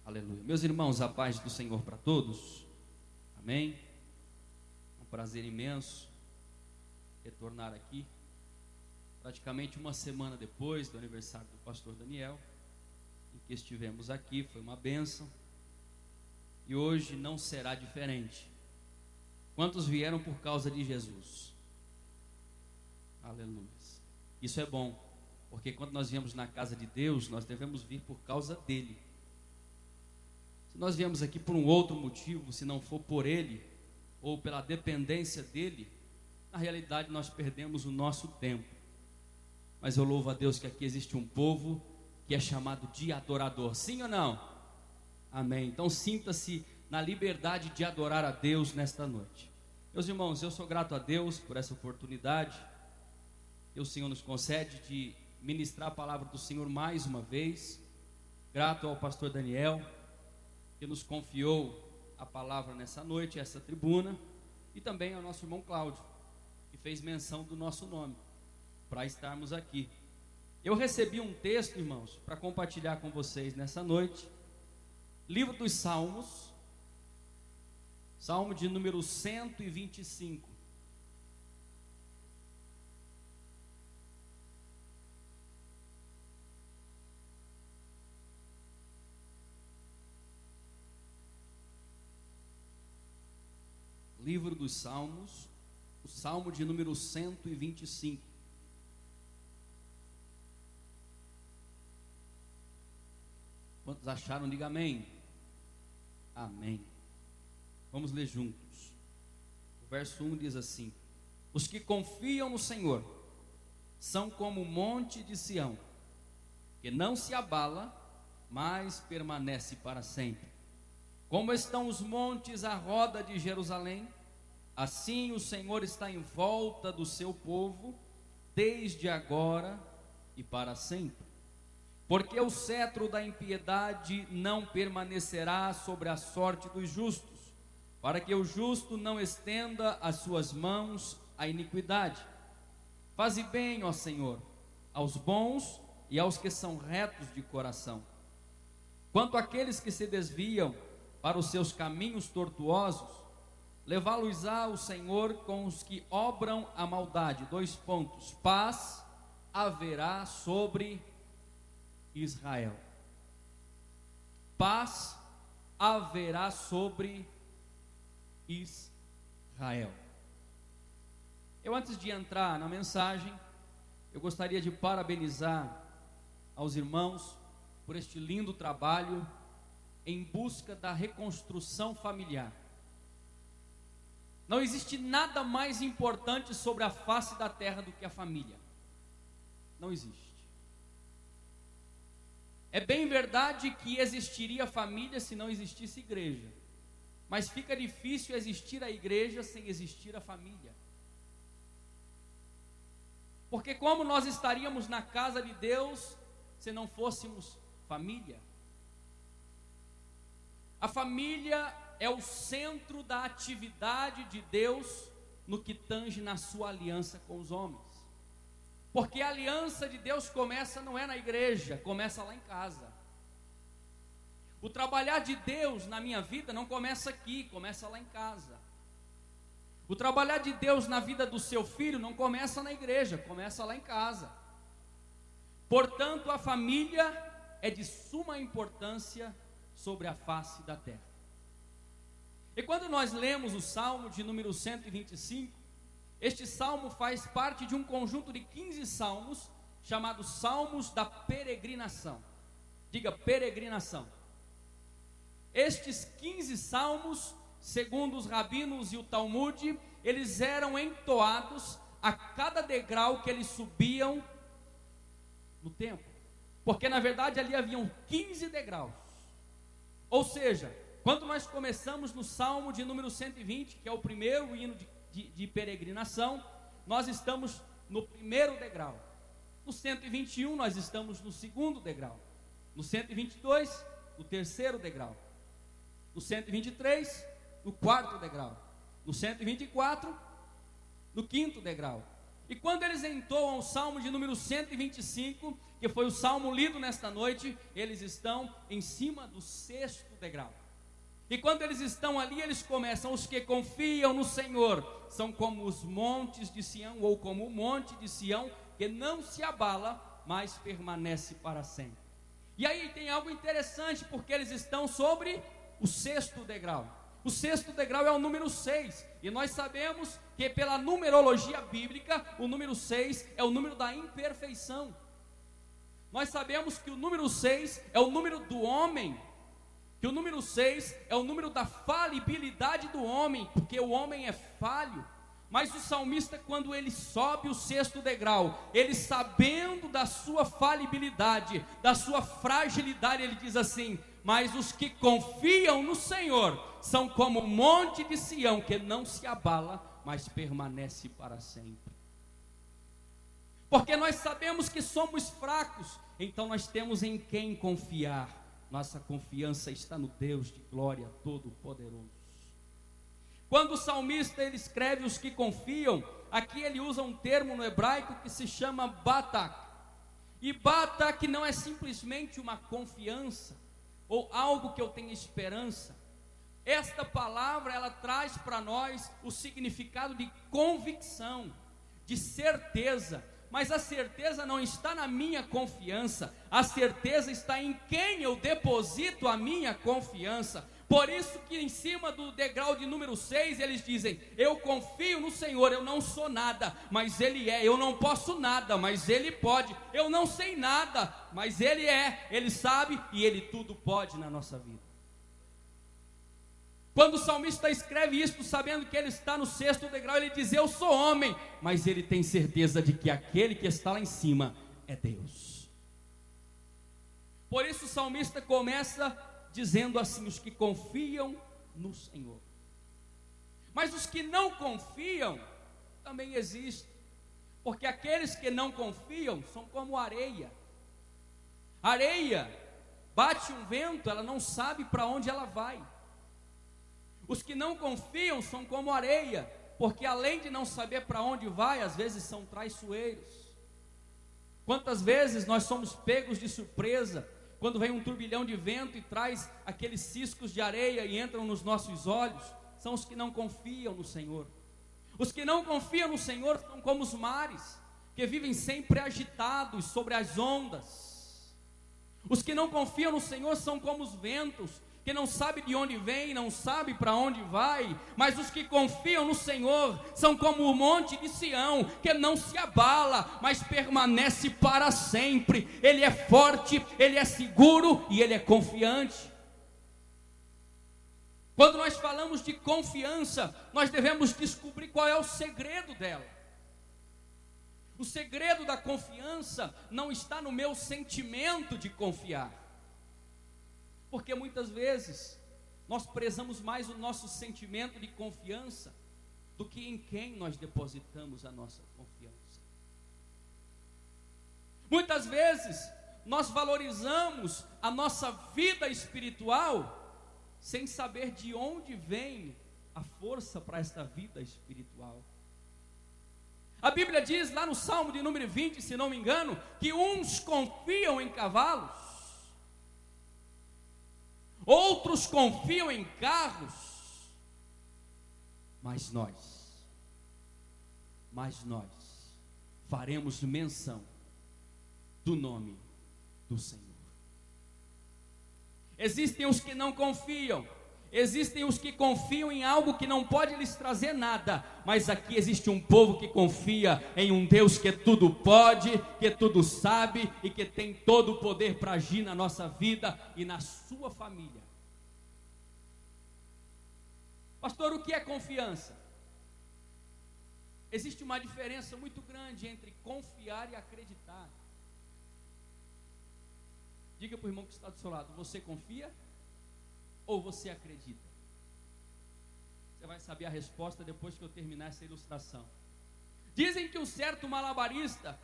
Aleluia. Meus irmãos, a paz do Senhor para todos. Amém. É um prazer imenso retornar aqui, praticamente uma semana depois do aniversário do pastor Daniel, em que estivemos aqui, foi uma bênção. E hoje não será diferente. Quantos vieram por causa de Jesus? Aleluia. Isso é bom, porque quando nós viemos na casa de Deus, nós devemos vir por causa dele. Se nós viemos aqui por um outro motivo, se não for por ele, ou pela dependência dele, na realidade nós perdemos o nosso tempo. Mas eu louvo a Deus que aqui existe um povo que é chamado de adorador, sim ou não? Amém. Então sinta-se na liberdade de adorar a Deus nesta noite. Meus irmãos, eu sou grato a Deus por essa oportunidade que o Senhor nos concede de ministrar a palavra do Senhor mais uma vez. Grato ao pastor Daniel, que nos confiou a palavra nessa noite, essa tribuna, e também ao nosso irmão Cláudio, que fez menção do nosso nome, para estarmos aqui. Eu recebi um texto, irmãos, para compartilhar com vocês nessa noite, livro dos Salmos, Salmo de número 125. Livro dos Salmos, o Salmo de número 125. Quantos acharam? Diga amém. Amém. Vamos ler juntos. O verso 1 diz assim: os que confiam no Senhor são como o monte de Sião, que não se abala, mas permanece para sempre. Como estão os montes à roda de Jerusalém, assim o Senhor está em volta do seu povo, desde agora e para sempre. Porque o cetro da impiedade não permanecerá sobre a sorte dos justos, para que o justo não estenda as suas mãos à iniquidade. Faze bem, ó Senhor, aos bons e aos que são retos de coração. Quanto àqueles que se desviam para os seus caminhos tortuosos, levá-los-á o Senhor com os que obram a maldade. Paz haverá sobre Israel. Paz haverá sobre Israel. Eu, antes de entrar na mensagem, eu gostaria de parabenizar aos irmãos por este lindo trabalho em busca da reconstrução familiar. Não existe nada mais importante sobre a face da terra do que a família. Não existe. É bem verdade que existiria família se não existisse igreja, mas fica difícil existir a igreja sem existir a família. Porque como nós estaríamos na casa de Deus se não fôssemos família? A família é o centro da atividade de Deus no que tange na sua aliança com os homens. Porque a aliança de Deus começa não é na igreja, começa lá em casa. O trabalhar de Deus na minha vida não começa aqui, começa lá em casa. O trabalhar de Deus na vida do seu filho não começa na igreja, começa lá em casa. Portanto, a família é de suma importância sobre a face da terra. E quando nós lemos o Salmo de número 125, este salmo faz parte de um conjunto de 15 salmos, chamados Salmos da Peregrinação. Diga, peregrinação. Estes 15 salmos, segundo os rabinos e o Talmud, eles eram entoados a cada degrau que eles subiam no templo. Porque na verdade ali haviam 15 degraus. Ou seja, quando nós começamos no Salmo de número 120, que é o primeiro hino de peregrinação, nós estamos no primeiro degrau. No 121 nós estamos no segundo degrau. No 122, no terceiro degrau. No 123, no quarto degrau. No 124, no quinto degrau. E quando eles entoam o Salmo de número 125, que foi o salmo lido nesta noite, eles estão em cima do 6º degrau. E quando eles estão ali, eles começam: os que confiam no Senhor são como os montes de Sião, ou como o monte de Sião, que não se abala, mas permanece para sempre. E aí tem algo interessante, porque eles estão sobre o 6º degrau. O 6º degrau é o número 6, e nós sabemos que pela numerologia bíblica, o número 6 é o número da imperfeição. Nós sabemos que o número 6 é o número do homem, que o número 6 é o número da falibilidade do homem, porque o homem é falho. Mas o salmista, quando ele sobe o 6º degrau, ele sabendo da sua falibilidade, da sua fragilidade, ele diz assim: mas os que confiam no Senhor são como o monte de Sião, que não se abala, mas permanece para sempre. Porque nós sabemos que somos fracos, então nós temos em quem confiar. Nossa confiança está no Deus de glória Todo-Poderoso. Quando o salmista ele escreve os que confiam, aqui ele usa um termo no hebraico que se chama batak. E batak não é simplesmente uma confiança, ou algo que eu tenho esperança. Esta palavra, ela traz para nós o significado de convicção, de certeza. Mas a certeza não está na minha confiança, a certeza está em quem eu deposito a minha confiança. Por isso que em cima do degrau de número 6, eles dizem: eu confio no Senhor, eu não sou nada, mas Ele é. Eu não posso nada, mas Ele pode. Eu não sei nada, mas Ele é. Ele sabe e Ele tudo pode na nossa vida. Quando o salmista escreve isso, sabendo que ele está no 6º degrau, ele diz: eu sou homem, mas ele tem certeza de que aquele que está lá em cima é Deus. Por isso o salmista começa dizendo assim: os que confiam no Senhor. Mas os que não confiam também existem, porque aqueles que não confiam são como areia. Areia, bate um vento, ela não sabe para onde ela vai. Os que não confiam são como areia, porque além de não saber para onde vai, às vezes são traiçoeiros. Quantas vezes nós somos pegos de surpresa, quando vem um turbilhão de vento e traz aqueles ciscos de areia e entram nos nossos olhos? São os que não confiam no Senhor. Os que não confiam no Senhor são como os mares, que vivem sempre agitados sobre as ondas. Os que não confiam no Senhor são como os ventos, que não sabe de onde vem, não sabe para onde vai. Mas os que confiam no Senhor são como o monte de Sião, que não se abala, mas permanece para sempre. Ele é forte, ele é seguro e ele é confiante. Quando nós falamos de confiança, nós devemos descobrir qual é o segredo dela. O segredo da confiança não está no meu sentimento de confiar, porque muitas vezes nós prezamos mais o nosso sentimento de confiança do que em quem nós depositamos a nossa confiança. Muitas vezes nós valorizamos a nossa vida espiritual sem saber de onde vem a força para esta vida espiritual. A Bíblia diz lá no Salmo de número 20, se não me engano, que uns confiam em cavalos, outros confiam em carros, mas nós faremos menção do nome do Senhor. Existem os que não confiam, existem os que confiam em algo que não pode lhes trazer nada, mas aqui existe um povo que confia em um Deus que tudo pode, que tudo sabe e que tem todo o poder para agir na nossa vida e na sua família. Pastor, o que é confiança? Existe uma diferença muito grande entre confiar e acreditar. Diga para o irmão que está do seu lado: você confia ou você acredita? Você vai saber a resposta depois que eu terminar essa ilustração. Dizem que um certo malabarista,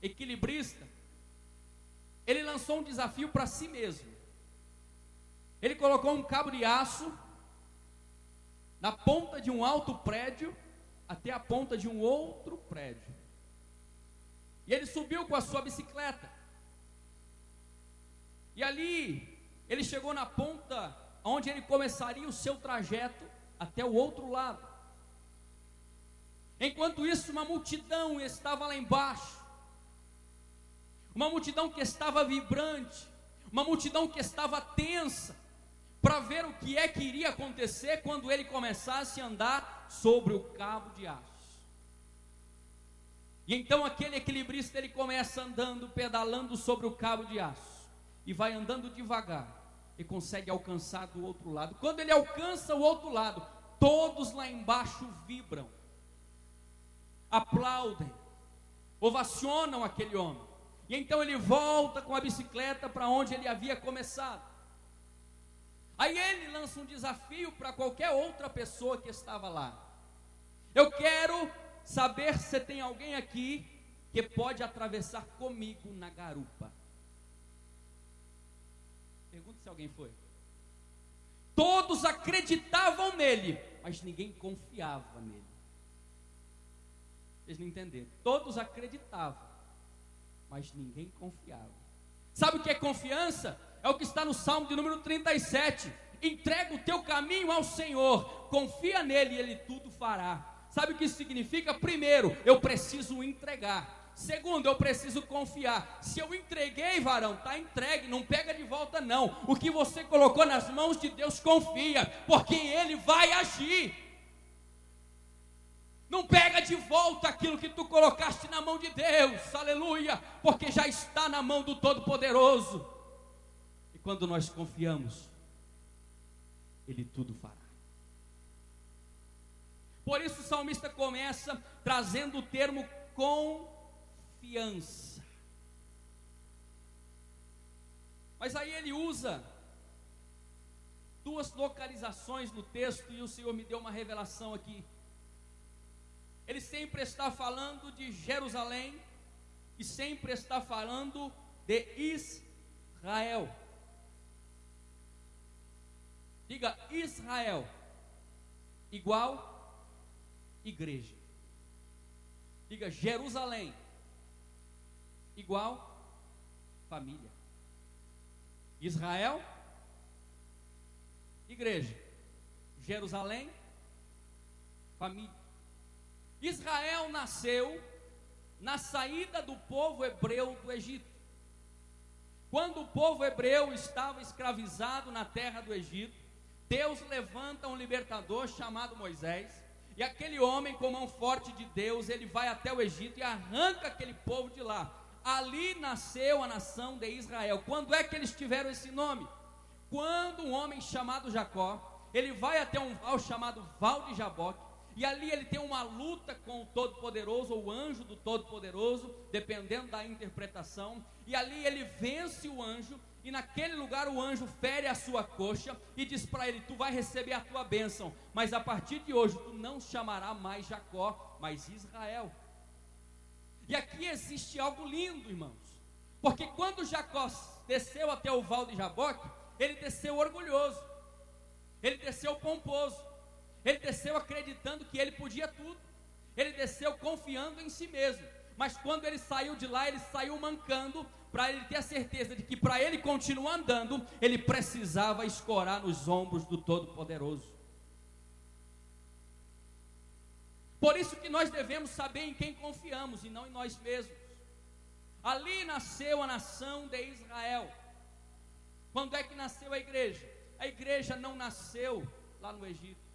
equilibrista, ele lançou um desafio para si mesmo. Ele colocou um cabo de aço na ponta de um alto prédio até a ponta de um outro prédio. E ele subiu com a sua bicicleta. E ali, ele chegou na ponta onde ele começaria o seu trajeto até o outro lado. Enquanto isso, uma multidão estava lá embaixo. Uma multidão que estava vibrante. Uma multidão que estava tensa para ver o que é que iria acontecer quando ele começasse a andar sobre o cabo de aço. E então aquele equilibrista, ele começa andando, pedalando sobre o cabo de aço, e vai andando devagar, e consegue alcançar do outro lado. Quando ele alcança o outro lado, todos lá embaixo vibram, aplaudem, ovacionam aquele homem. E então ele volta com a bicicleta para onde ele havia começado. Aí ele lança um desafio para qualquer outra pessoa que estava lá. Eu quero saber se tem alguém aqui que pode atravessar comigo na garupa. Pergunta se alguém foi. Todos acreditavam nele, mas ninguém confiava nele. Vocês não entenderam? Todos acreditavam, mas ninguém confiava. Sabe o que é confiança? É o que está no Salmo de número 37. Entrega o teu caminho ao Senhor, confia nele e ele tudo fará. Sabe o que isso significa? Primeiro, eu preciso entregar. Segundo, eu preciso confiar. Se eu entreguei, varão, está entregue, não pega de volta não. O que você colocou nas mãos de Deus, confia, porque Ele vai agir. Não pega de volta aquilo que tu colocaste na mão de Deus, aleluia, porque já está na mão do Todo-Poderoso. E quando nós confiamos, Ele tudo fará. Por isso o salmista começa trazendo o termo confiança. Mas aí ele usa duas localizações no texto, e o Senhor me deu uma revelação aqui. Ele sempre está falando de Jerusalém e sempre está falando de Israel. Diga Israel igual igreja. Diga Jerusalém igual família. Israel, igreja. Jerusalém, família. Israel nasceu na saída do povo hebreu do Egito. Quando o povo hebreu estava escravizado na terra do Egito, Deus levanta um libertador chamado Moisés, e aquele homem com mão forte de Deus, ele vai até o Egito e arranca aquele povo de lá. Ali nasceu a nação de Israel. Quando é que eles tiveram esse nome? Quando um homem chamado Jacó, ele vai até um val chamado Val de Jaboque, e ali ele tem uma luta com o Todo-Poderoso, ou o anjo do Todo-Poderoso, dependendo da interpretação, e ali ele vence o anjo, e naquele lugar o anjo fere a sua coxa, e diz para ele, tu vai receber a tua bênção, mas a partir de hoje, tu não chamará mais Jacó, mas Israel. E aqui existe algo lindo, irmãos, porque quando Jacó desceu até o val de Jaboque, ele desceu orgulhoso, ele desceu pomposo, ele desceu acreditando que ele podia tudo, ele desceu confiando em si mesmo, mas quando ele saiu de lá, ele saiu mancando, para ele ter a certeza de que para ele continuar andando, ele precisava escorar nos ombros do Todo-Poderoso. Por isso que nós devemos saber em quem confiamos e não em nós mesmos. Ali nasceu a nação de Israel. Quando é que nasceu a igreja? A igreja não nasceu lá no Egito.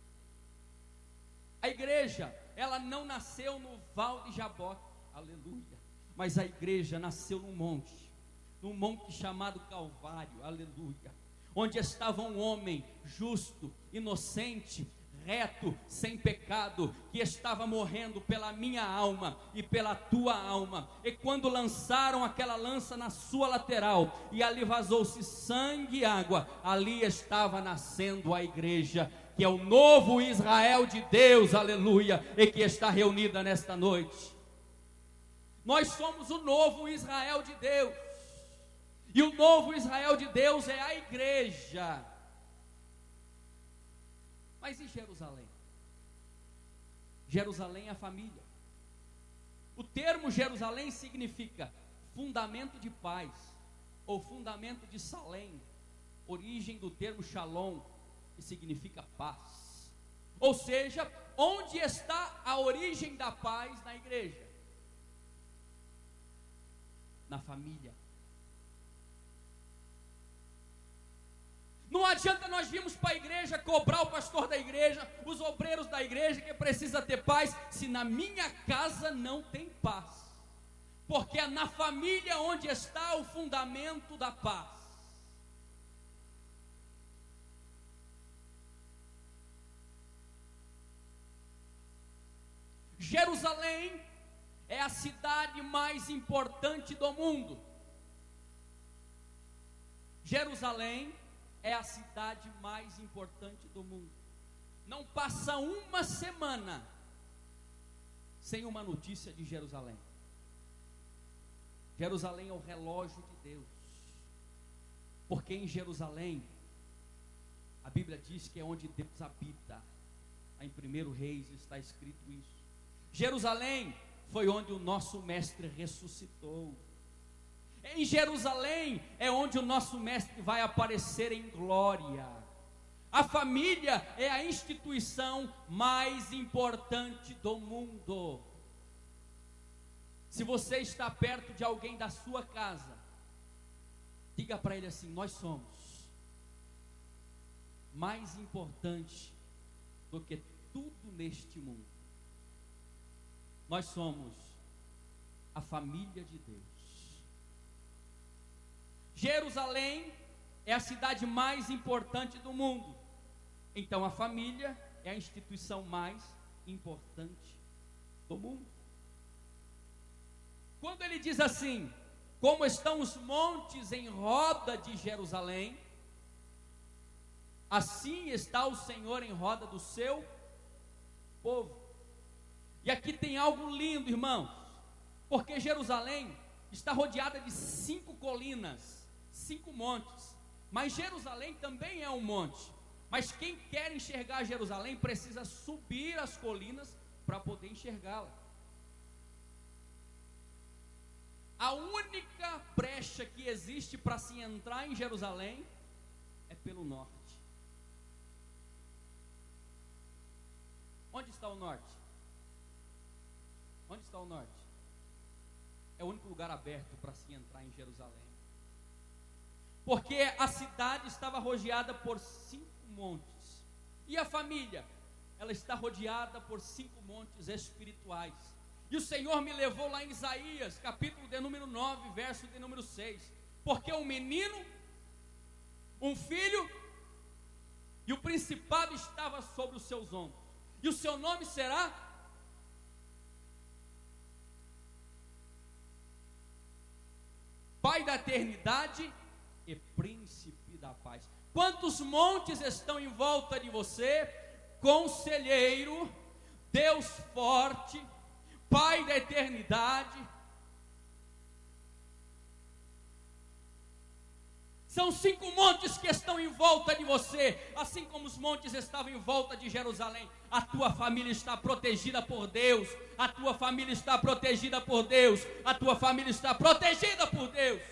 A igreja, ela não nasceu no Val de Jaboque, aleluia, mas a igreja nasceu num monte chamado Calvário, aleluia, onde estava um homem justo, inocente, reto, sem pecado, que estava morrendo pela minha alma e pela tua alma. E quando lançaram aquela lança na sua lateral, e ali vazou-se sangue e água, ali estava nascendo a igreja, que é o novo Israel de Deus, aleluia, e que está reunida nesta noite. Nós somos o novo Israel de Deus, e o novo Israel de Deus é a igreja. Mas e Jerusalém? Jerusalém é a família. O termo Jerusalém significa fundamento de paz, ou fundamento de Salém, origem do termo Shalom, que significa paz. Ou seja, onde está a origem da paz na igreja? Na família. Não adianta nós virmos para a igreja cobrar o pastor da igreja, os obreiros da igreja, que precisa ter paz, se na minha casa não tem paz. Porque é na família onde está o fundamento da paz. Jerusalém é a cidade mais importante do mundo. Jerusalém é a cidade mais importante do mundo. Não passa uma semana sem uma notícia de Jerusalém. Jerusalém é o relógio de Deus. Porque em Jerusalém, a Bíblia diz que é onde Deus habita. Em 1 Reis está escrito isso. Jerusalém foi onde o nosso mestre ressuscitou. Em Jerusalém é onde o nosso mestre vai aparecer em glória. A família é a instituição mais importante do mundo. Se você está perto de alguém da sua casa, diga para ele assim: nós somos mais importante do que tudo neste mundo. Nós somos a família de Deus. Jerusalém é a cidade mais importante do mundo. Então a família é a instituição mais importante do mundo. Quando ele diz assim: como estão os montes em roda de Jerusalém, assim está o Senhor em roda do seu povo. E aqui tem algo lindo, irmãos, porque Jerusalém está rodeada de 5 colinas, 5 montes. Mas Jerusalém também é um monte. Mas quem quer enxergar Jerusalém precisa subir as colinas para poder enxergá-la. A única brecha que existe para se entrar em Jerusalém é pelo norte. Onde está o norte? Onde está o norte? É o único lugar aberto para se entrar em Jerusalém. Porque a cidade estava rodeada por 5 montes. E a família? Ela está rodeada por 5 montes espirituais. E o Senhor me levou lá em Isaías, capítulo de número 9, verso de número 6. Porque um menino, um filho, e o principado estava sobre os seus ombros. E o seu nome será Pai da eternidade e Príncipe da paz. Quantos montes estão em volta de você? Conselheiro, Deus forte, Pai da eternidade. São 5 montes que estão em volta de você, assim como os montes estavam em volta de Jerusalém. A tua família está protegida por Deus. A tua família está protegida por Deus. A tua família está protegida por Deus.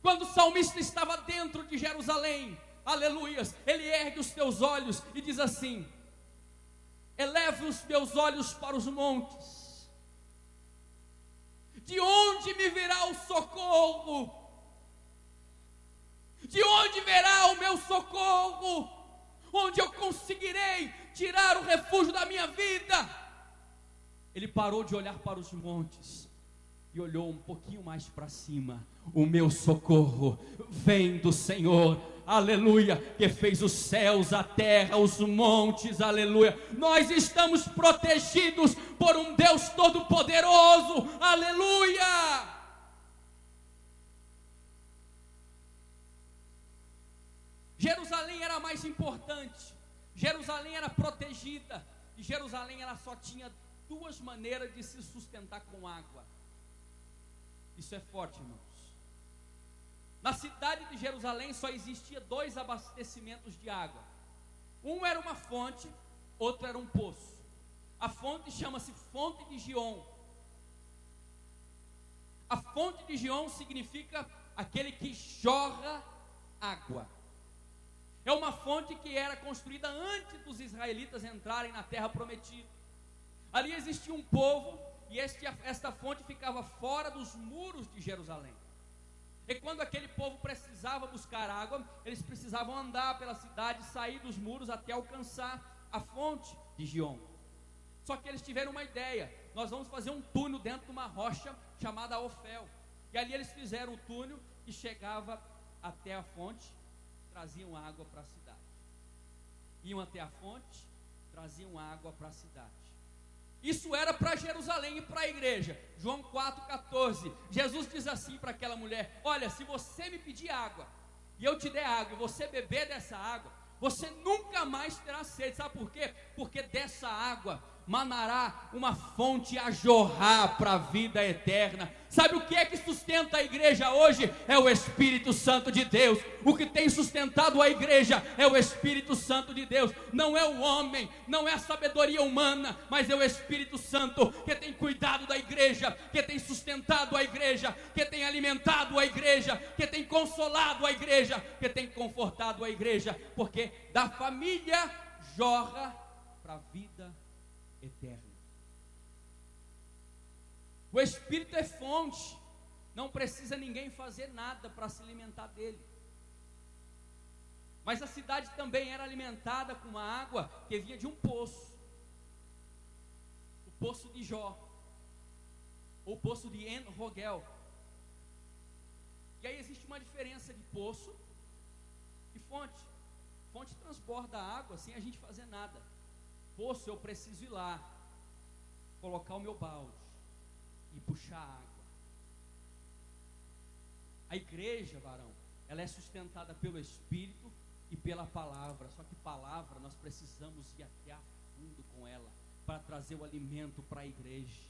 Quando o salmista estava dentro de Jerusalém, aleluias, ele ergue os teus olhos e diz assim: eleve os teus olhos para os montes. De onde me virá o socorro? De onde virá o meu socorro? Onde eu conseguirei tirar o refúgio da minha vida? Ele parou de olhar para os montes e olhou um pouquinho mais para cima. O meu socorro vem do Senhor, aleluia, que fez os céus, a terra, os montes, aleluia. Nós estamos protegidos por um Deus todo-poderoso, aleluia. Jerusalém era mais importante, Jerusalém era protegida, e Jerusalém ela só tinha 2 maneiras de se sustentar com água. Isso é forte, irmãos. Na cidade de Jerusalém só existia 2 abastecimentos de água. Um era uma fonte, outro era um poço. A fonte chama-se Fonte de Gion. A fonte de Gihon significa aquele que jorra água. É uma fonte que era construída antes dos israelitas entrarem na terra prometida. Ali existia um povo e esta fonte ficava fora dos muros de Jerusalém. E quando aquele povo precisava buscar água, eles precisavam andar pela cidade, sair dos muros até alcançar a fonte de Gihon. Só que eles tiveram uma ideia: nós vamos fazer um túnel dentro de uma rocha chamada Ofel. E ali eles fizeram um túnel que chegava até a fonte, traziam água para a cidade. Iam até a fonte, traziam água para a cidade. Isso era para Jerusalém e para a igreja. João 4,14, Jesus diz assim para aquela mulher: olha, se você me pedir água, e eu te der água, e você beber dessa água, você nunca mais terá sede. Sabe por quê? Porque dessa água manará uma fonte a jorrar para a vida eterna. Sabe o que é que sustenta a igreja hoje? É o Espírito Santo de Deus. O que tem sustentado a igreja é o Espírito Santo de Deus. Não é o homem, não é a sabedoria humana, mas é o Espírito Santo que tem cuidado da igreja, que tem sustentado a igreja, que tem alimentado a igreja, que tem consolado a igreja, que tem confortado a igreja, porque da família jorra para a vida eterna. O Espírito é fonte, não precisa ninguém fazer nada para se alimentar dele. Mas a cidade também era alimentada com uma água que vinha de um poço, o poço de Jó, ou o poço de En-Rogel. E aí existe uma diferença de poço e fonte. Fonte transborda a água sem a gente fazer nada. Poço, eu preciso ir lá, colocar o meu balde e puxar água. A igreja, varão, ela é sustentada pelo Espírito e pela palavra. Só que palavra, nós precisamos ir até a fundo com ela para trazer o alimento para a igreja.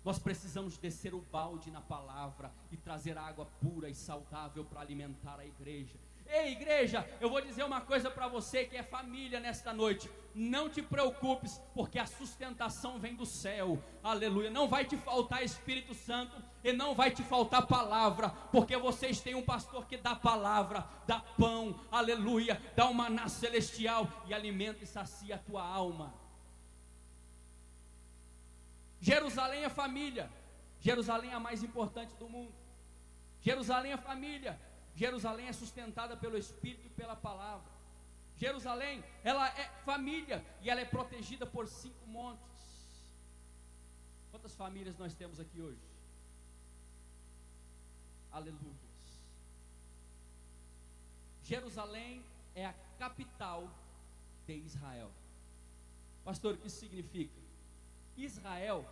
Nós precisamos descer o balde na palavra e trazer água pura e saudável para alimentar a igreja. Ei, igreja, eu vou dizer uma coisa para você que é família nesta noite: não te preocupes, porque a sustentação vem do céu, aleluia. Não vai te faltar Espírito Santo e não vai te faltar palavra, porque vocês têm um pastor que dá palavra, dá pão, aleluia, dá um maná celestial e alimenta e sacia a tua alma. Jerusalém é família, Jerusalém é a mais importante do mundo. Jerusalém é família, Jerusalém é sustentada pelo Espírito e pela palavra. Jerusalém, ela é família e ela é protegida por 5 montes. Quantas famílias nós temos aqui hoje? Aleluia. Jerusalém é a capital de Israel. Pastor, o que isso significa? Israel,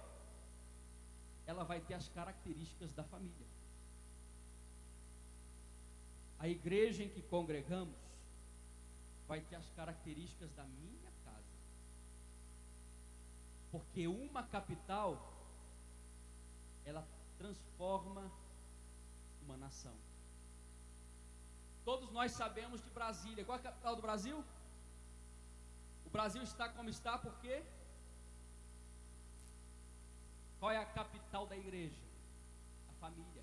ela vai ter as características da família. A igreja em que congregamos vai ter as características da minha casa. Porque uma capital, ela transforma uma nação. Todos nós sabemos de Brasília. Qual é a capital do Brasil? O Brasil está como está por quê? Qual é a capital da igreja? A família.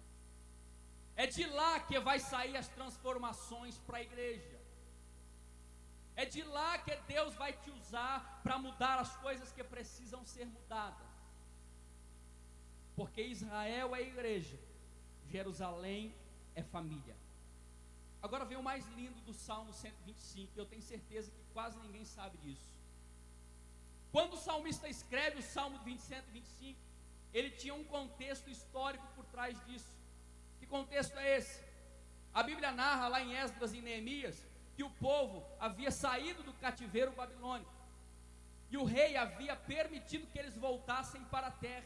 É de lá que vai sair as transformações para a igreja. É de lá que Deus vai te usar para mudar as coisas que precisam ser mudadas. Porque Israel é igreja, Jerusalém é família. Agora vem o mais lindo do Salmo 125, eu tenho certeza que quase ninguém sabe disso. Quando o salmista escreve o Salmo 125, ele tinha um contexto histórico por trás disso. Que contexto é esse? A Bíblia narra lá em Esdras e Neemias que o povo havia saído do cativeiro babilônico e o rei havia permitido que eles voltassem para a terra.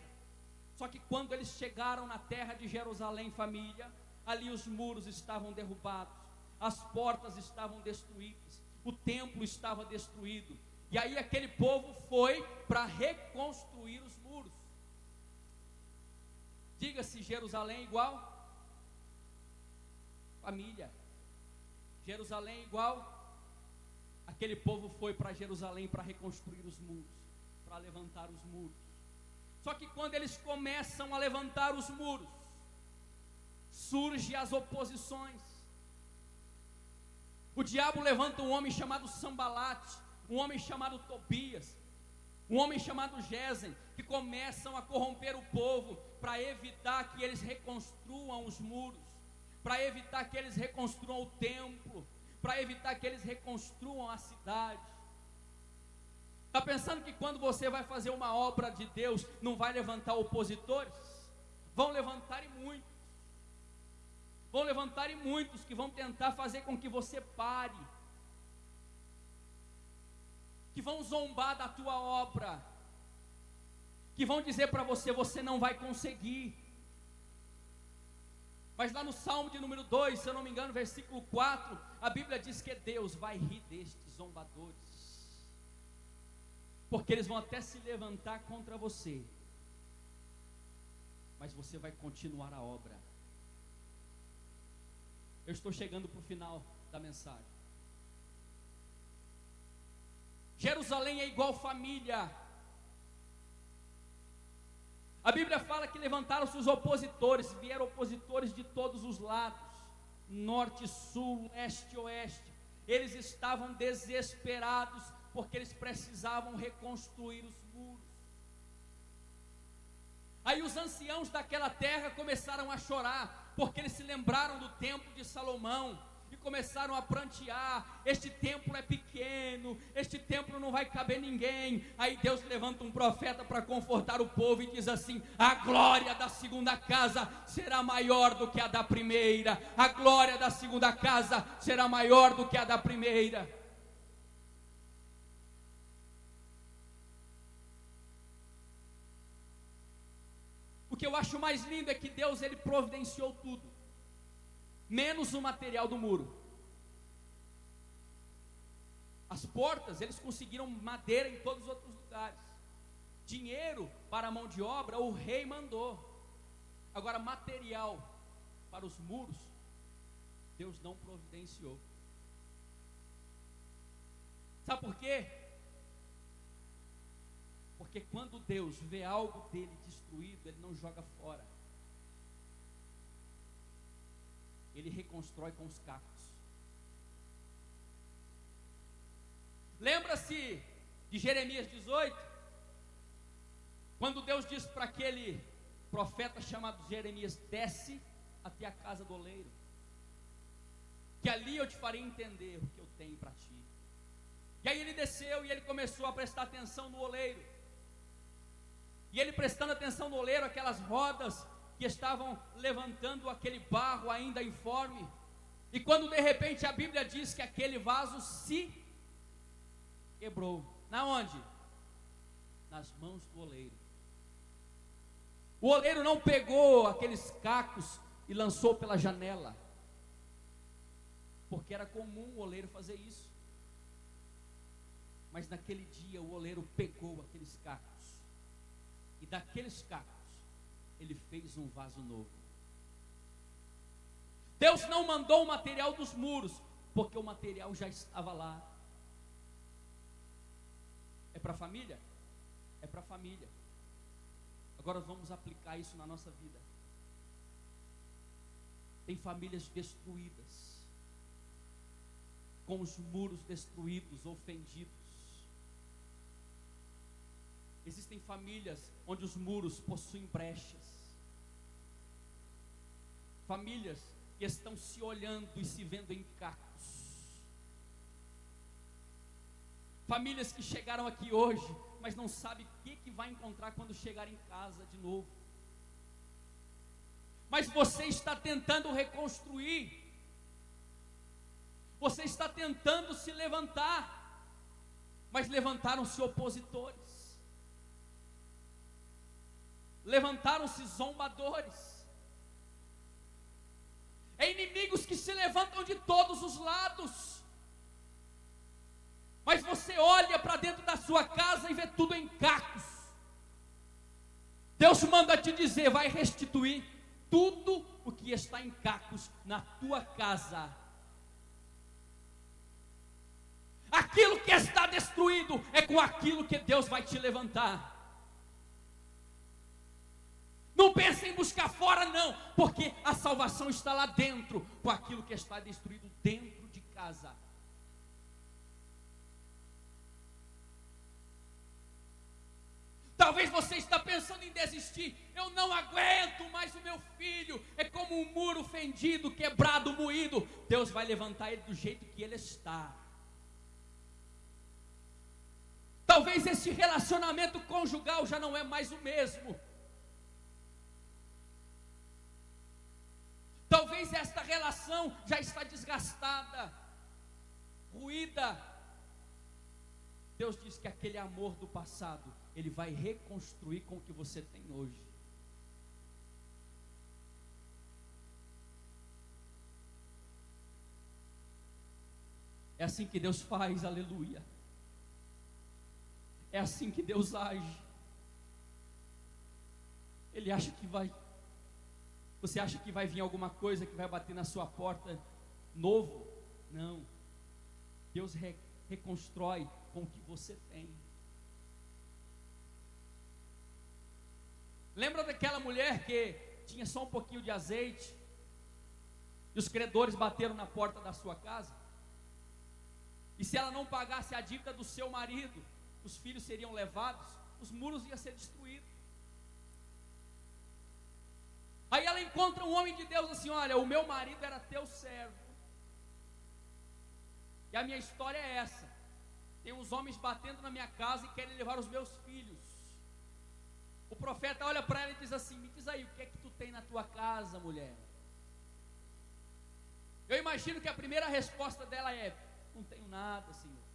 Só que quando eles chegaram na terra de Jerusalém, família, ali os muros estavam derrubados, as portas estavam destruídas, o templo estava destruído. E aí aquele povo foi para reconstruir os muros. Diga-se Jerusalém igual família. Jerusalém igual, aquele povo foi para Jerusalém para reconstruir os muros, para levantar os muros. Só que quando eles começam a levantar os muros, surgem as oposições. O diabo levanta um homem chamado Sambalate, um homem chamado Tobias, um homem chamado Gesem, que começam a corromper o povo para evitar que eles reconstruam os muros, para evitar que eles reconstruam o templo, para evitar que eles reconstruam a cidade. Está pensando que quando você vai fazer uma obra de Deus, não vai levantar opositores? Vão levantar e muitos. Vão levantar e muitos que vão tentar fazer com que você pare, que vão zombar da tua obra, que vão dizer para você, você não vai conseguir. Mas lá no Salmo de número 2, se eu não me engano, versículo 4, a Bíblia diz que Deus vai rir destes zombadores, porque eles vão até se levantar contra você, mas você vai continuar a obra. Eu estou chegando para o final da mensagem. Jerusalém é igual família. A Bíblia fala que levantaram-se os opositores, vieram opositores de todos os lados, norte, sul, leste, oeste. Eles estavam desesperados, porque eles precisavam reconstruir os muros. Aí os anciãos daquela terra começaram a chorar, porque eles se lembraram do templo de Salomão, e começaram a prantear, este templo é pequeno, este templo não vai caber ninguém. Aí Deus levanta um profeta para confortar o povo e diz assim: a glória da segunda casa será maior do que a da primeira, a glória da segunda casa será maior do que a da primeira. O que eu acho mais lindo é que Deus, ele providenciou tudo, menos o material do muro. As portas, eles conseguiram madeira em todos os outros lugares. Dinheiro para a mão de obra, o rei mandou. Agora, material para os muros, Deus não providenciou. Sabe por quê? Porque quando Deus vê algo dele destruído, ele não joga fora. Ele reconstrói com os cacos. Lembra-se de Jeremias 18? Quando Deus disse para aquele profeta chamado Jeremias: desce até a casa do oleiro, que ali eu te farei entender o que eu tenho para ti. E aí ele desceu e ele começou a prestar atenção no oleiro. E ele prestando atenção no oleiro, aquelas rodas que estavam levantando aquele barro ainda informe. E quando de repente a Bíblia diz que aquele vaso se quebrou. Na onde? Nas mãos do oleiro. O oleiro não pegou aqueles cacos e lançou pela janela, porque era comum o oleiro fazer isso. Mas naquele dia o oleiro pegou aqueles cacos, e daqueles cacos ele fez um vaso novo. Deus não mandou o material dos muros, porque o material já estava lá. É para a família? É para a família. Agora vamos aplicar isso na nossa vida. Tem famílias destruídas, com os muros destruídos, ofendidos. Existem famílias onde os muros possuem brechas. Famílias que estão se olhando e se vendo em cacos. Famílias que chegaram aqui hoje, mas não sabem o que vai encontrar quando chegar em casa de novo. Mas você está tentando reconstruir. Você está tentando se levantar, mas levantaram-se opositores. Levantaram-se zombadores. É inimigos que se levantam de todos os lados. Mas você olha para dentro da sua casa e vê tudo em cacos. Deus manda te dizer: vai restituir tudo o que está em cacos na tua casa. Aquilo que está destruído é com aquilo que Deus vai te levantar. Não pense em buscar fora, não, porque a salvação está lá dentro, com aquilo que está destruído dentro de casa. Talvez você está pensando em desistir. Eu não aguento mais o meu filho. É como um muro fendido, quebrado, moído. Deus vai levantar ele do jeito que ele está. Talvez esse relacionamento conjugal já não é mais o mesmo. Talvez esta relação já está desgastada, ruída. Deus diz que aquele amor do passado, Ele vai reconstruir com o que você tem hoje. É assim que Deus faz, aleluia. É assim que Deus age. Ele acha que vai... Você acha que vai vir alguma coisa que vai bater na sua porta novo? Não. Deus reconstrói com o que você tem. Lembra daquela mulher que tinha só um pouquinho de azeite e os credores bateram na porta da sua casa? E se ela não pagasse a dívida do seu marido, os filhos seriam levados, os muros iam ser destruídos. Aí ela encontra um homem de Deus assim: olha, o meu marido era teu servo, e a minha história é essa. Tem uns homens batendo na minha casa e querem levar os meus filhos. O profeta olha para ela e diz assim: me diz aí, o que é que tu tem na tua casa, mulher? Eu imagino que a primeira resposta dela é: não tenho nada, Senhor.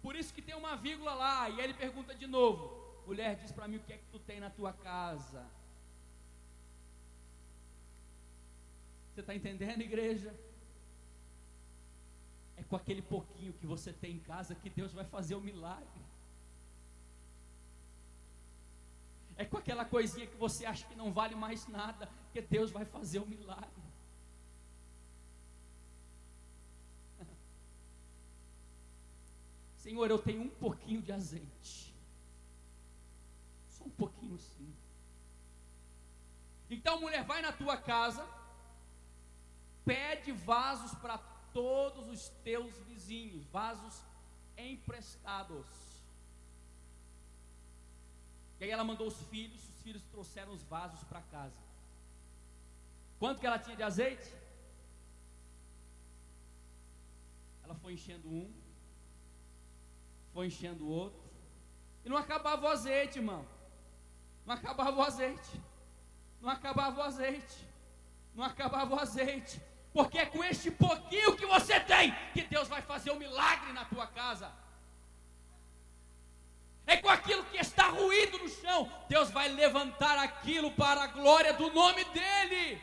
Por isso que tem uma vírgula lá, e ele pergunta de novo: mulher, diz para mim o que é que tu tem na tua casa. Você está entendendo, igreja? É com aquele pouquinho que você tem em casa que Deus vai fazer o milagre. É com aquela coisinha que você acha que não vale mais nada que Deus vai fazer o milagre. Senhor, eu tenho um pouquinho de azeite. Só um pouquinho sim. Então, mulher, vai na tua casa, pede vasos para todos os teus vizinhos, vasos emprestados. E aí ela mandou os filhos trouxeram os vasos para casa. Quanto que ela tinha de azeite? Ela foi enchendo um, foi enchendo o outro, e não acabava o azeite, irmão. Não acabava o azeite. Não acabava o azeite. Não acabava o azeite. Porque é com este pouquinho que você tem que Deus vai fazer um milagre na tua casa. É com aquilo que está ruído no chão, Deus vai levantar aquilo para a glória do nome dEle.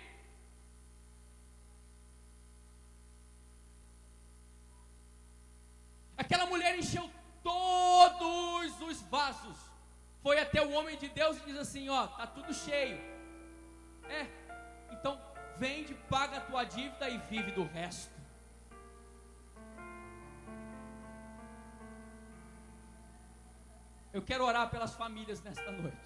Aquela mulher encheu todos os vasos, foi até o homem de Deus e diz assim: ó, está tudo cheio. Então vende, paga a tua dívida e vive do resto. Eu quero orar pelas famílias nesta noite.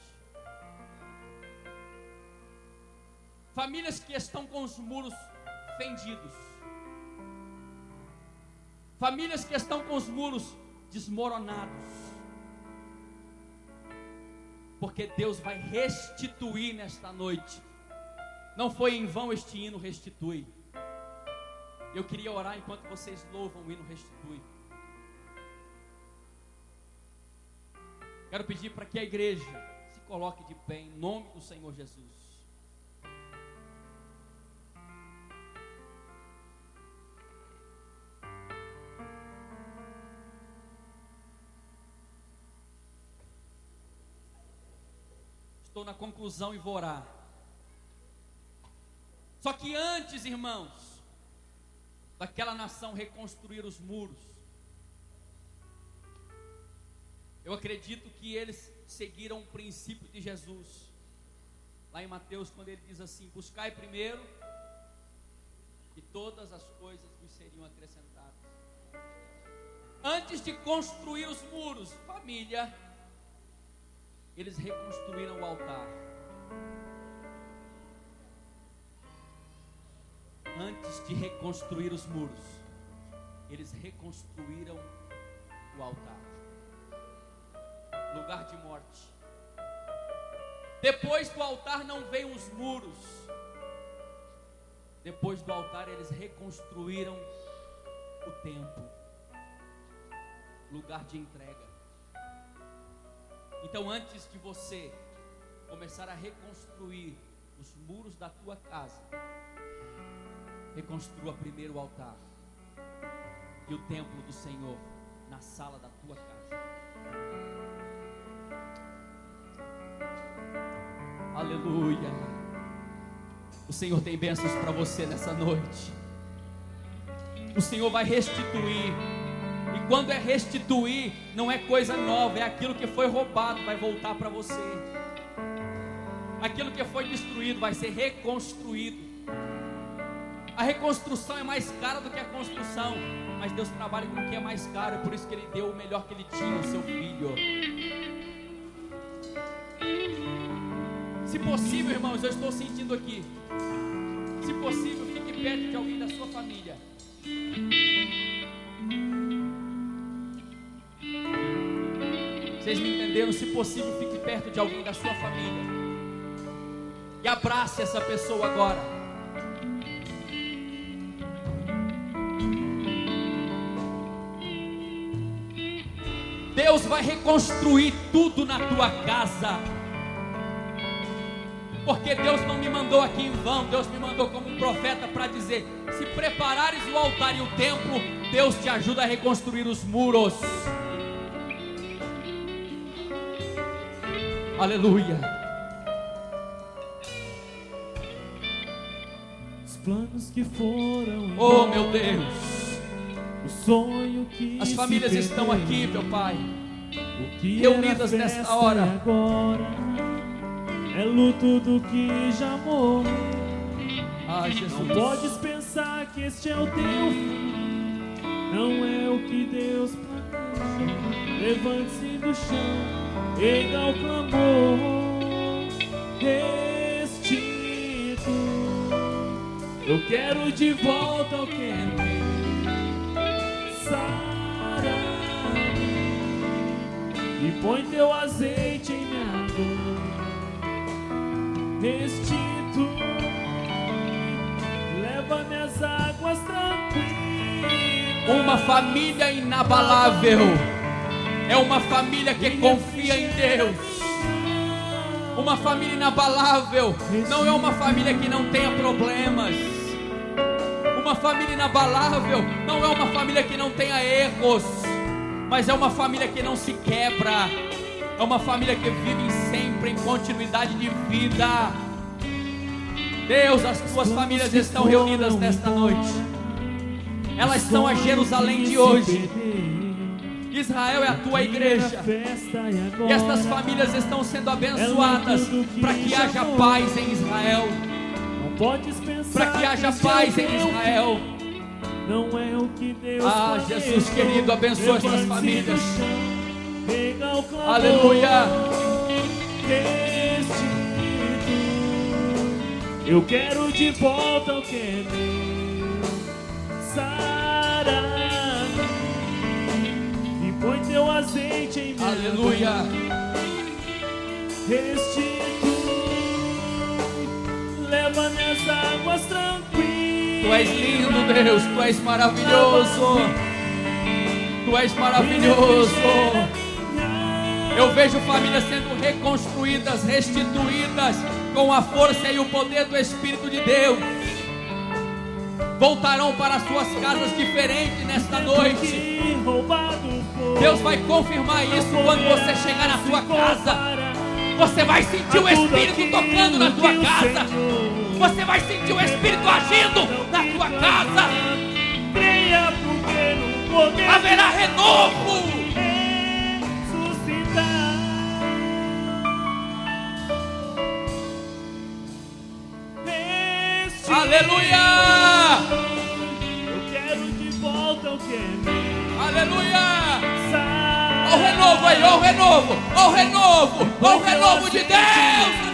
Famílias que estão com os muros fendidos. Famílias que estão com os muros desmoronados. Porque Deus vai restituir nesta noite. Não foi em vão este hino restitui. Eu queria orar enquanto vocês louvam o hino restitui. Quero pedir para que a igreja se coloque de pé em nome do Senhor Jesus. Estou na conclusão e vou orar. Só que antes, irmãos, daquela nação reconstruir os muros, eu acredito que eles seguiram o princípio de Jesus, lá em Mateus, quando ele diz assim: buscai primeiro, e todas as coisas vos seriam acrescentadas. Antes de construir os muros, família, eles reconstruíram o altar. Antes de reconstruir os muros, eles reconstruíram o altar. Lugar de morte. Depois do altar não veio os muros. Depois do altar eles reconstruíram o templo. Lugar de entrega. Então, antes de você começar a reconstruir os muros da tua casa, reconstrua primeiro o altar e o templo do Senhor na sala da tua casa. Aleluia. O Senhor tem bênçãos para você nessa noite. O Senhor vai restituir. E quando é restituir, não é coisa nova, é aquilo que foi roubado, vai voltar para você. Aquilo que foi destruído vai ser reconstruído. A reconstrução é mais cara do que a construção, mas Deus trabalha com o que é mais caro, é por isso que Ele deu o melhor que Ele tinha, o seu Filho. Se possível, irmãos, eu estou sentindo aqui, se possível, fique perto de alguém da sua família. Vocês me entenderam? Se possível, fique perto de alguém da sua família e abrace essa pessoa agora. Deus vai reconstruir tudo na tua casa, porque Deus não me mandou aqui em vão. Deus me mandou como um profeta para dizer: se preparares o altar e o templo, Deus te ajuda a reconstruir os muros. Aleluia. Os planos que foram Oh, meu Deus. O sonho que as famílias se estão perdeu, aqui, meu Pai, o que reunidas era nesta festa hora. Agora é luto do que já morreu. Ah, Jesus. Não podes pensar que este é o teu fim, não é o que Deus planejou. Levante-se do chão, erga o clamor, restitui. Eu quero de volta o que é meu. E põe teu azeite em minha dor. Restitui, leva-me às águas tranquilas. Uma família inabalável é uma família que confia em Deus. Uma família inabalável não é uma família que não tenha problemas. Uma família inabalável não é uma família que não tenha erros, mas é uma família que não se quebra. É uma família que vive sempre em continuidade de vida. Deus, as tuas famílias estão reunidas nesta noite. Elas são a Jerusalém de hoje. Israel é a tua igreja. E estas famílias estão sendo abençoadas para que haja paz em Israel. Para que haja paz em Israel. Não é o que Deus Jesus querido, abençoa estas famílias. Aleluia. Eu quero de volta o que é meu. Sara, e põe teu azeite em minha Aleluia. Restitui, leva-me às águas tranquilas. Tu és lindo, Deus, tu és maravilhoso. Tu és maravilhoso. Eu vejo famílias sendo reconstruídas, restituídas com a força e o poder do Espírito de Deus. Voltarão para as suas casas diferentes nesta noite. Deus vai confirmar isso quando você chegar na sua casa. Você vai sentir o Espírito tocando na tua casa. Você vai sentir o Espírito agindo na tua casa. Haverá renovo. Aleluia. Eu quero de volta o que é meu. Aleluia. O renovo aí, ó o renovo, ó o renovo, ó o renovo de Deus.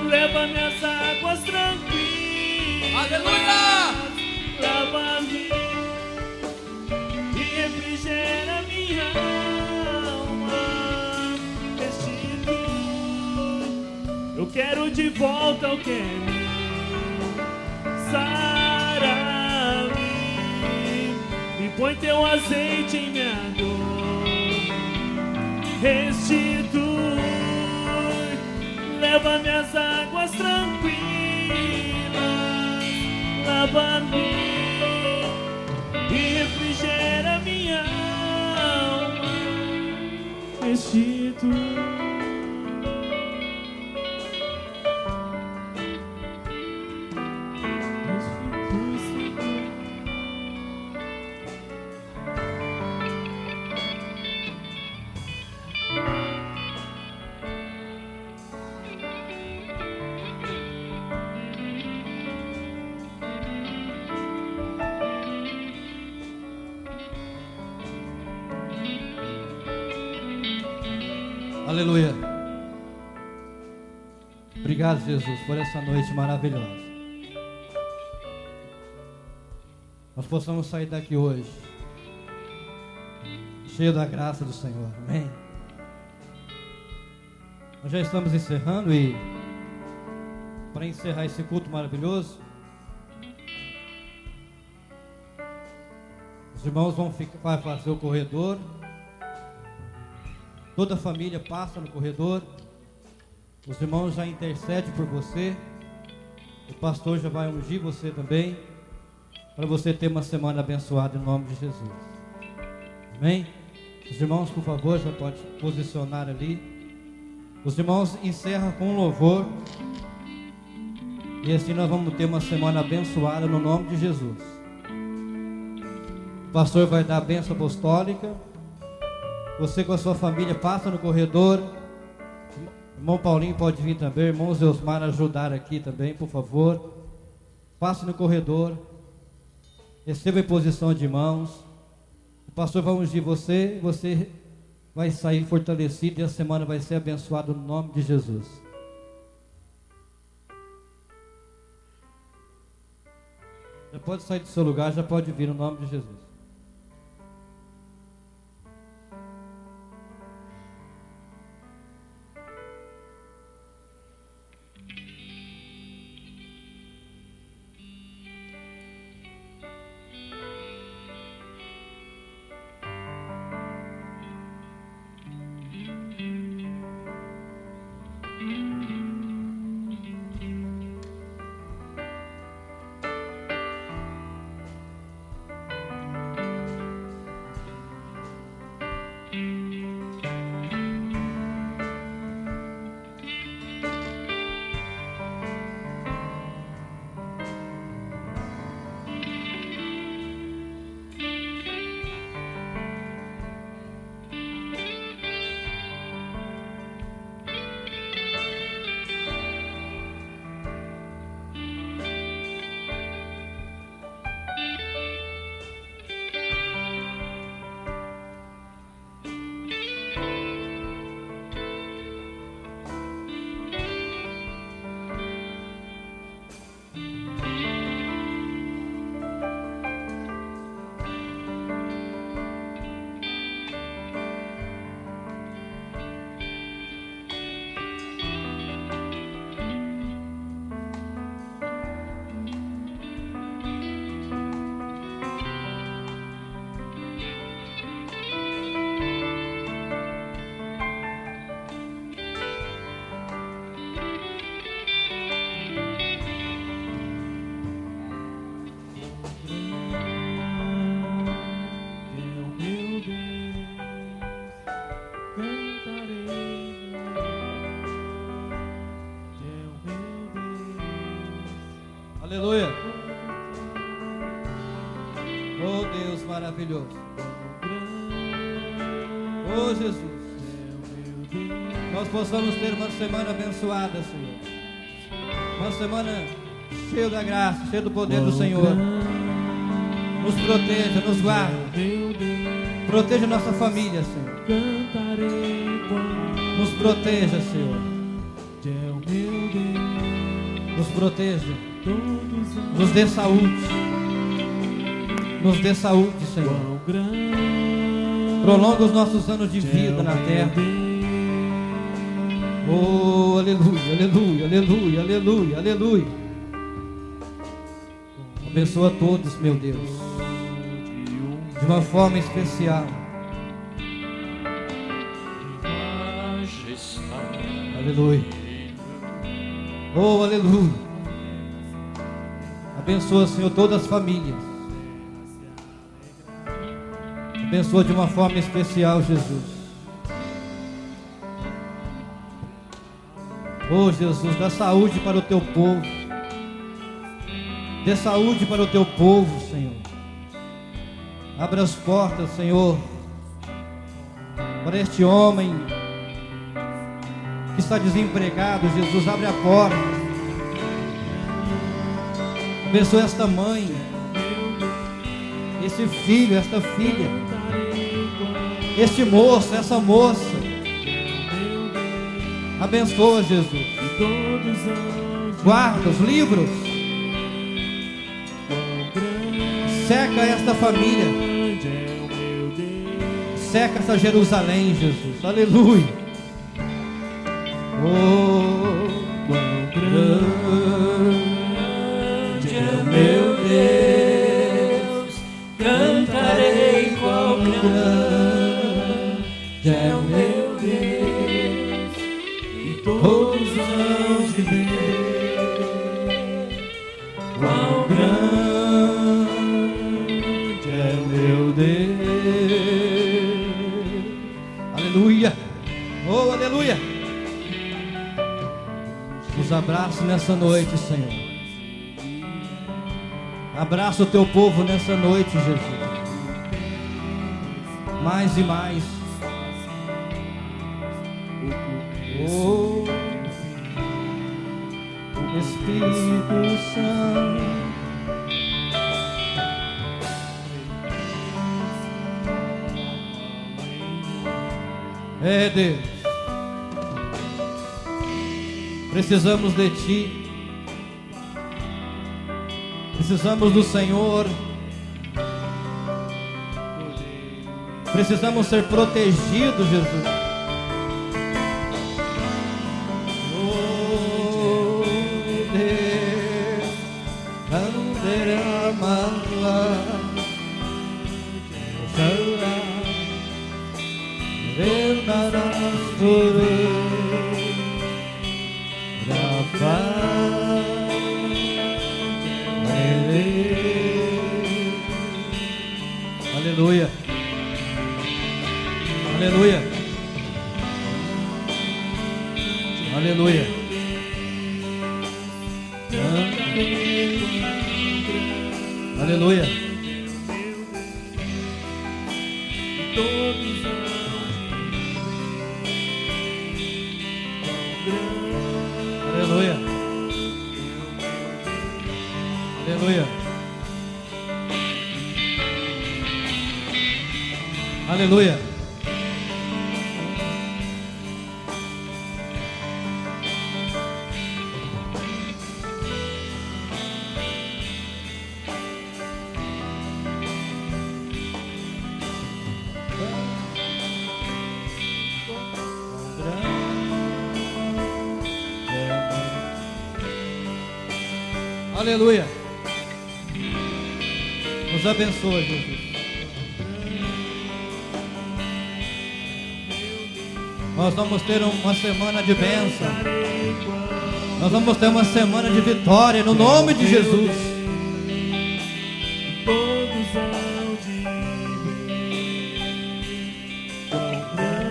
Leva-me às águas tranquilas. Aleluia! Lava-me e refrigera minha alma. Restitui. Eu quero de volta, eu quero. Sara-me e põe teu azeite em minha dor. Restitui. Leva-me às águas tranquilas, lava-me e refrigera minha alma. Restitui. Aleluia. Obrigado, Jesus, por essa noite maravilhosa. Nós possamos sair daqui hoje cheio da graça do Senhor. Amém. Nós já estamos encerrando e para encerrar esse culto maravilhoso, os irmãos vão fazer o corredor. Toda a família passa no corredor. Os irmãos já intercedem por você. O pastor já vai ungir você também, para você ter uma semana abençoada em nome de Jesus. Amém? Os irmãos, por favor, já pode posicionar ali. Os irmãos encerram com um louvor. E assim nós vamos ter uma semana abençoada no nome de Jesus. O pastor vai dar a bênção apostólica. Você com a sua família passa no corredor. Irmão Paulinho pode vir também. Irmão Zeusmar ajudar aqui também, por favor. Passe no corredor. Receba a posição de mãos. O pastor vai ungir você. Você vai sair fortalecido e a semana vai ser abençoada no nome de Jesus. Já pode sair do seu lugar, já pode vir no nome de Jesus. Aleluia. Oh Deus maravilhoso. Oh Jesus. Nós possamos ter uma semana abençoada, Senhor. Uma semana cheia da graça, cheia do poder do Senhor. Nos proteja, nos guarde. meu Deus, Proteja nossa família, Senhor. cantarei quão Nos proteja, Senhor. grande é o meu Deus. Nos proteja. Todos amam Nos dê saúde. Nos dê saúde, Senhor. quão grande Prolonga os nossos anos de vida na terra. Oh, aleluia, aleluia, aleluia, aleluia, aleluia. Abençoa todos, meu Deus, de uma forma especial. Aleluia. Oh, aleluia. Abençoa, Senhor, todas as famílias. Abençoa de uma forma especial, Jesus. Oh, Jesus, dá saúde para o teu povo. Dê saúde para o teu povo, Senhor. Abra as portas, Senhor, para este homem que está desempregado. Jesus, abre a porta. Abençoa esta mãe, esse filho, esta filha, este moço, essa moça. Abençoa, Jesus. Guarda os livros. Seca esta família. Seca essa Jerusalém, Jesus. Aleluia. Oh, quão grande é o meu Deus. Cantarei quão grande é o meu Deus. E todos hão de ver quão grande é o meu Deus. Aleluia. Oh, aleluia. Nos abraça nessa noite, Senhor. Abraça o teu povo nessa noite, Jesus. Mais e mais. Oh, Espírito Santo. É, Deus. Precisamos de Ti. Precisamos do Senhor. Precisamos ser protegidos, Jesus. Oh, Deus, aleluia. Aleluia. Aleluia. Aleluia. Aleluia. Aleluia. Aleluia. Aleluia. Nos abençoa, Jesus. Nós vamos ter uma semana de bênção. Nós vamos ter uma semana de vitória no nome de Jesus. Todos hão de ver quão grande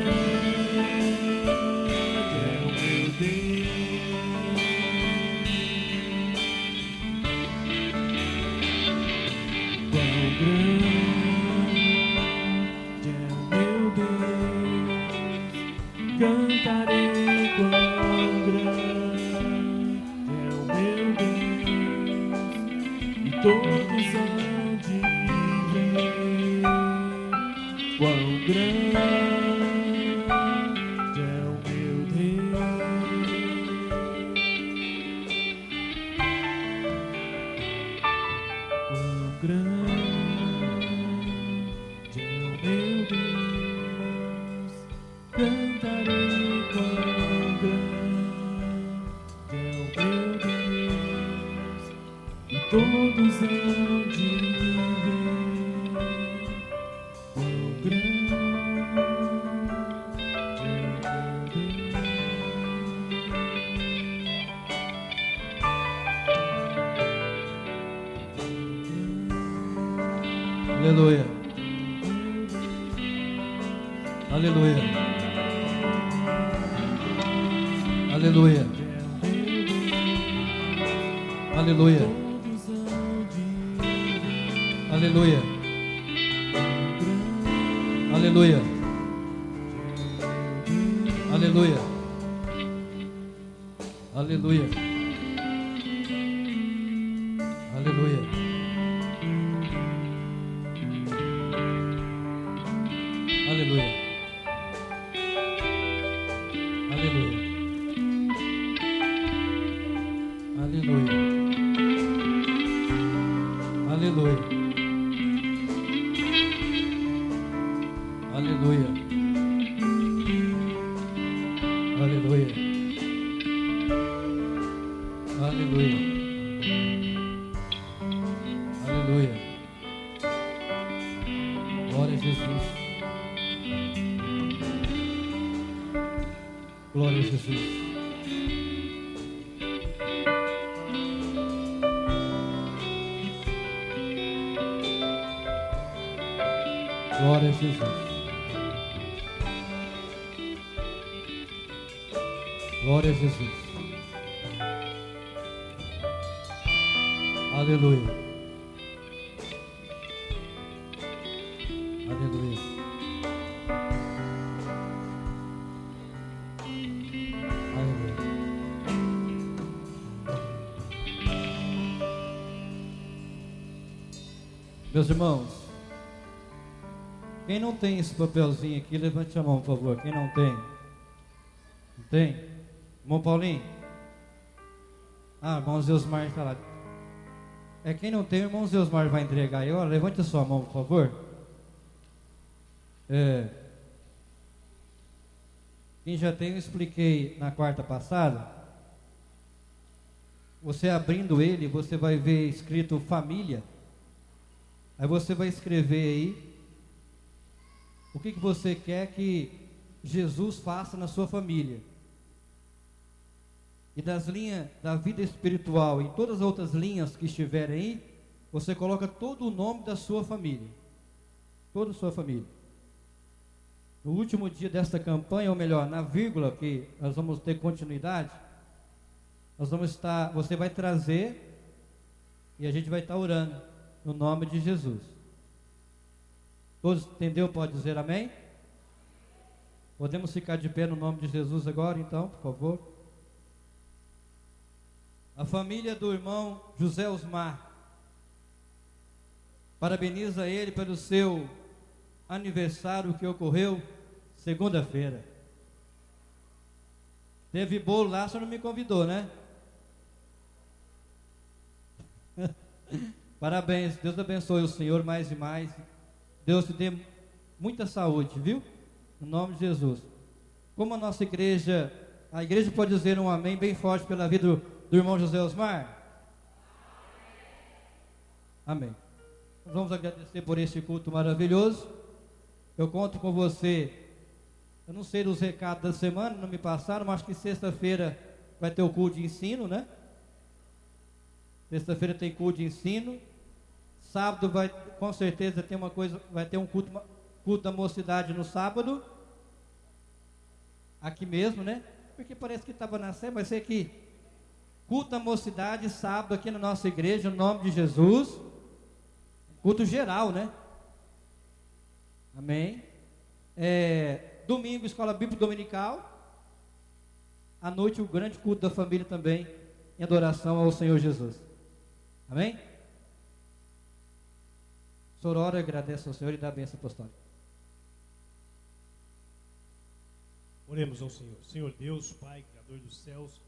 é o meu Deus. Quão grande é o meu Deus. Cantarei quão grande é o meu Deus. E todos hão de Quão grande é o meu Deus, quão grande é o meu Deus, cantarei quão grande é o meu Deus, e todos hão de ver quão grande Aleluia. Aleluia. Aleluia. Aleluia. Aleluia. Aleluia. Aleluia. Aleluia. Aleluia. Aleluia. Aleluia. Aleluia. Aleluia. Aleluia. Aleluia. Aleluia. Aleluia. Glória a Jesus. Glória a Jesus. Glória a Jesus. Glória a Jesus. Aleluia. Aleluia. Aleluia. Meus irmãos, quem não tem esse papelzinho aqui, levante a mão, por favor. Quem não tem? Não tem? Irmão Paulinho? Ah, irmão Zeusmar está lá. É, quem não tem, o irmão Zeusmar vai entregar aí. Ó, levante a sua mão, por favor. Quem já tem, eu expliquei na quarta passada. Você abrindo ele, você vai ver escrito família. Aí você vai escrever aí o que você quer que Jesus faça na sua família. E das linhas da vida espiritual e todas as outras linhas que estiverem aí, você coloca todo o nome da sua família. Toda a sua família. No último dia desta campanha, ou melhor, na vírgula, que nós vamos ter continuidade, nós vamos estar, você vai trazer e a gente vai estar orando no nome de Jesus. Todos entendeu? Pode dizer amém? Podemos ficar de pé no nome de Jesus agora, então, por favor. A família do irmão José Osmar parabeniza ele pelo seu aniversário que ocorreu segunda-feira. Teve bolo lá, só não me convidou, né? Parabéns, Deus abençoe o Senhor mais e mais. Deus te dê muita saúde, viu? No nome de Jesus. Como a nossa igreja, a igreja pode dizer um amém bem forte pela vida do irmão José Osmar? Amém. Nós vamos agradecer por esse culto maravilhoso. Eu conto com você. Eu não sei dos recados da semana, não me passaram, mas acho que sexta-feira vai ter o culto de ensino, né? Sexta-feira tem culto de ensino. Sábado vai, com certeza, ter uma coisa, vai ter um culto da mocidade no sábado. Aqui mesmo, né? Porque parece que estava na Sé, vai ser aqui. Culto da mocidade, sábado, aqui na nossa igreja, no nome de Jesus. Culto geral, né? Amém. Domingo, escola bíblica dominical. À noite, o grande culto da família também, em adoração ao Senhor Jesus. Amém? O senhor ora, agradece ao Senhor e dá a bênção apostólica. Oremos ao Senhor. Senhor Deus, Pai, Criador dos céus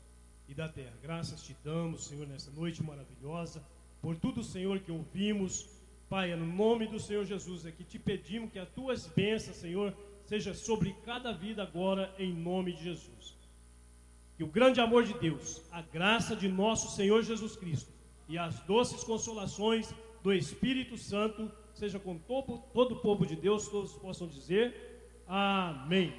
e da terra, graças te damos, Senhor, nessa noite maravilhosa, por tudo, Senhor, que ouvimos. Pai, é no nome do Senhor Jesus, é que te pedimos que as tuas bênçãos, Senhor, seja sobre cada vida agora, em nome de Jesus. Que o grande amor de Deus, a graça de nosso Senhor Jesus Cristo e as doces consolações do Espírito Santo seja com todo o povo de Deus, todos possam dizer amém.